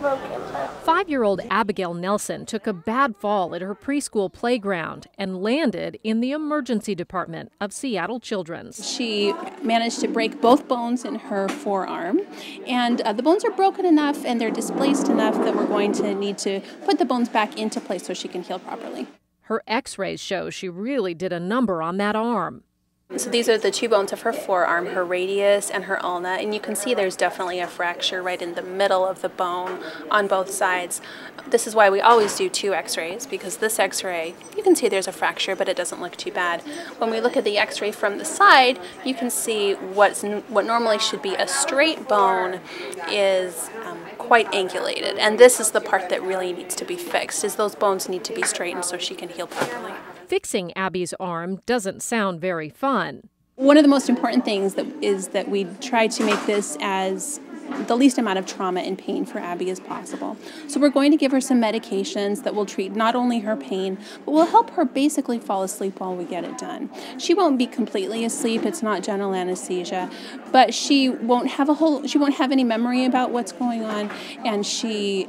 broken. 5-year-old Abigail Nelson took a bad fall at her preschool playground and landed in the emergency department of Seattle Children's. She managed to break both bones in her forearm, and the bones are broken enough and they're displaced enough that we're going to need to put the bones back into place so she can heal properly. Her x-rays show she really did a number on that arm. So these are the two bones of her forearm, her radius and her ulna, and you can see there's definitely a fracture right in the middle of the bone on both sides. This is why we always do 2 x-rays, because this x-ray, you can see there's a fracture, but it doesn't look too bad. When we look at the x-ray from the side, you can see what normally should be a straight bone is quite angulated, and this is the part that really needs to be fixed, is those bones need to be straightened so she can heal properly. Fixing Abby's arm doesn't sound very fun. One of the most important things is that we try to make this as the least amount of trauma and pain for Abby as possible. So we're going to give her some medications that will treat not only her pain, but will help her basically fall asleep while we get it done. She won't be completely asleep, it's not general anesthesia, but she won't have any memory about what's going on, and she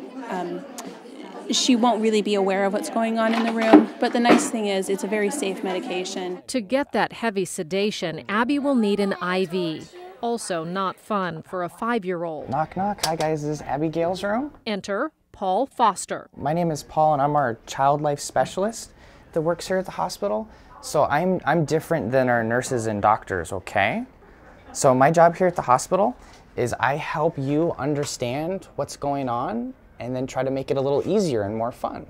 won't really be aware of what's going on in the room, but the nice thing is it's a very safe medication. To get that heavy sedation, Abby will need an IV. Also not fun for a 5-year-old. Knock, knock. Hi, guys. This is Abigail's room. Enter Paul Foster. My name is Paul, and I'm our child life specialist that works here at the hospital. So I'm different than our nurses and doctors, okay? So my job here at the hospital is I help you understand what's going on and then try to make it a little easier and more fun.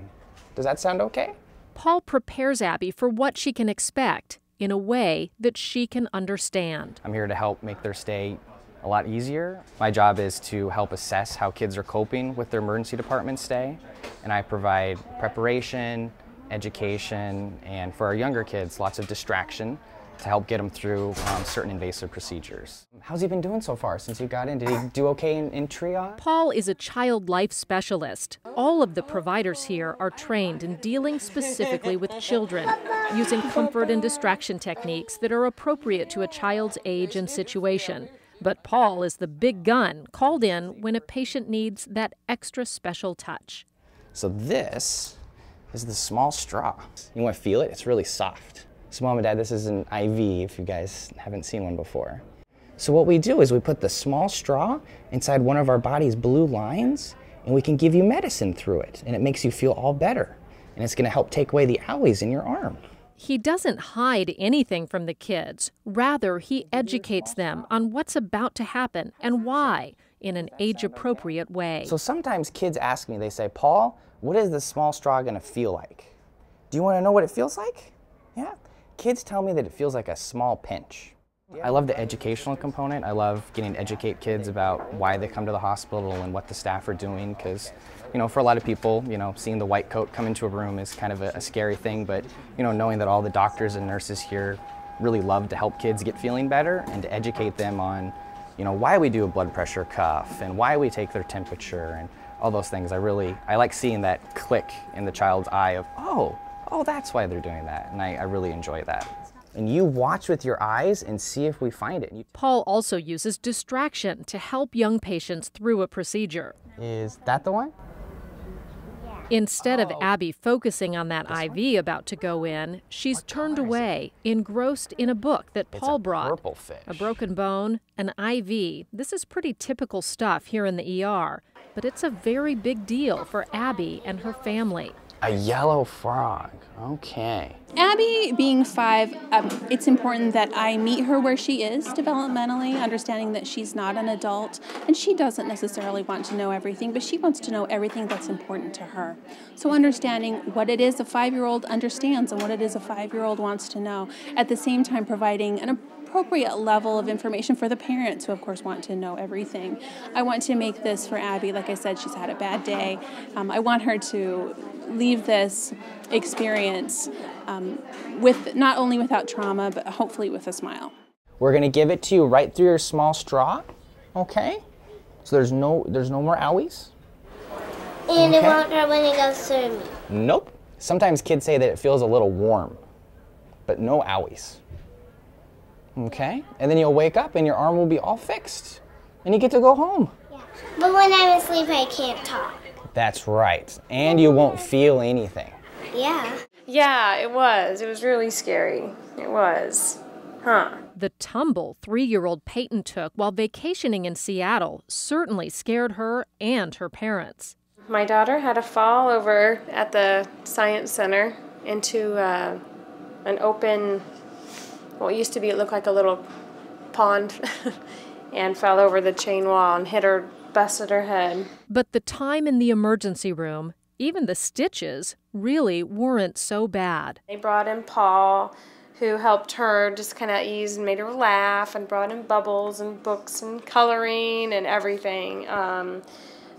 Does that sound okay? Paul prepares Abby for what she can expect in a way that she can understand. I'm here to help make their stay a lot easier. My job is to help assess how kids are coping with their emergency department stay, and I provide preparation, education, and for our younger kids, lots of distraction to help get them through certain invasive procedures. How's he been doing so far since you got in? Did he do okay in triage? Paul is a child life specialist. All of the providers here are trained in dealing specifically with children, using comfort and distraction techniques that are appropriate to a child's age and situation. But Paul is the big gun called in when a patient needs that extra special touch. So this is the small straw. You want to feel it? It's really soft. So Mom and Dad, this is an IV if you guys haven't seen one before. So what we do is we put the small straw inside one of our body's blue lines, and we can give you medicine through it, and it makes you feel all better. And it's going to help take away the owies in your arm. He doesn't hide anything from the kids. Rather, he educates them on what's about to happen and why in an age-appropriate way. So sometimes kids ask me, they say, Paul, what is the small straw going to feel like? Do you want to know what it feels like? Yeah. Kids tell me that it feels like a small pinch. I love the educational component. I love getting to educate kids about why they come to the hospital and what the staff are doing, because, you know, for a lot of people, you know, seeing the white coat come into a room is kind of a scary thing, but, you know, knowing that all the doctors and nurses here really love to help kids get feeling better and to educate them on, you know, why we do a blood pressure cuff and why we take their temperature and all those things. I like seeing that click in the child's eye of, oh, that's why they're doing that, and I really enjoy that. And you watch with your eyes and see if we find it. Paul also uses distraction to help young patients through a procedure. Is that the one? Instead of Abby focusing on that IV about to go in, she's turned away, engrossed in a book that Paul brought. Purple fish. A broken bone, an IV. This is pretty typical stuff here in the ER, but it's a very big deal for Abby and her family. A yellow frog, okay. Abby being 5, it's important that I meet her where she is developmentally, understanding that she's not an adult and she doesn't necessarily want to know everything, but she wants to know everything that's important to her. So understanding what it is a 5-year-old understands and what it is a 5-year-old wants to know, at the same time providing an appropriate level of information for the parents who of course want to know everything. I want to make this for Abby, like I said, she's had a bad day. I want her to leave this experience with not only without trauma, but hopefully with a smile. We're gonna give it to you right through your small straw, okay? So there's no more owies? And it won't hurt when it goes through me. Nope. Sometimes kids say that it feels a little warm, but no owies. Okay? And then you'll wake up and your arm will be all fixed. And you get to go home. Yeah. But when I'm asleep, I can't talk. That's right. And you won't feel anything. Yeah. Yeah, it was. It was really scary. It was. Huh. The tumble 3-year-old Peyton took while vacationing in Seattle certainly scared her and her parents. My daughter had a fall over at the Science Center into an open, well, it used to be, it looked like a little pond, and fell over the chain wall and hit her, busted her head. But the time in the emergency room, even the stitches, really weren't so bad. They brought in Paul, who helped her just kind of ease and made her laugh, and brought in bubbles and books and coloring and everything.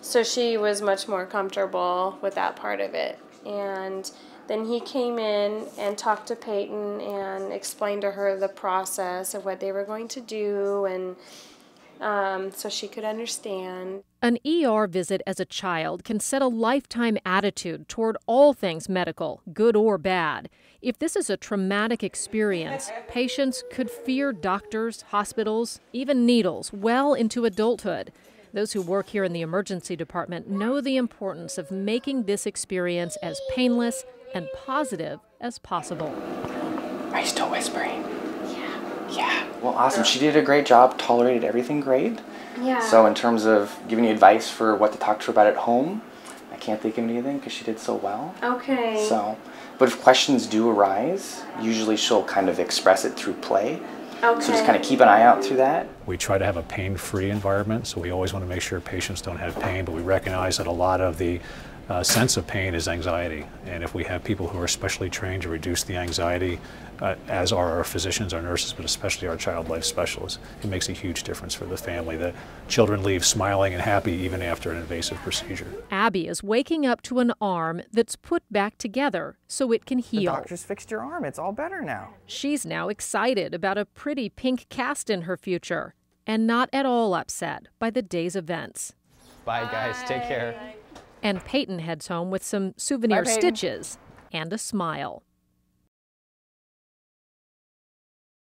So she was much more comfortable with that part of it. And then he came in and talked to Peyton and explained to her the process of what they were going to do, and so she could understand. An ER visit as a child can set a lifetime attitude toward all things medical, good or bad. If this is a traumatic experience, patients could fear doctors, hospitals, even needles well into adulthood. Those who work here in the emergency department know the importance of making this experience as painless and positive as possible. Are you still whispering? Yeah. Well, awesome. She did a great job, tolerated everything great. Yeah. So in terms of giving you advice for what to talk to her about at home, I can't think of anything because she did so well. Okay. So, but if questions do arise, usually she'll kind of express it through play. Okay. So just kind of keep an eye out through that. We try to have a pain-free environment, so we always want to make sure patients don't have pain, but we recognize that a lot of the sense of pain is anxiety. And if we have people who are specially trained to reduce the anxiety, as are our physicians, our nurses, but especially our child life specialists, it makes a huge difference for the family. The children leave smiling and happy even after an invasive procedure. Abby is waking up to an arm that's put back together so it can heal. The doctors fixed your arm. It's all better now. She's now excited about a pretty pink cast in her future and not at all upset by the day's events. Bye, guys. Take care. And Peyton heads home with some souvenir stitches and a smile.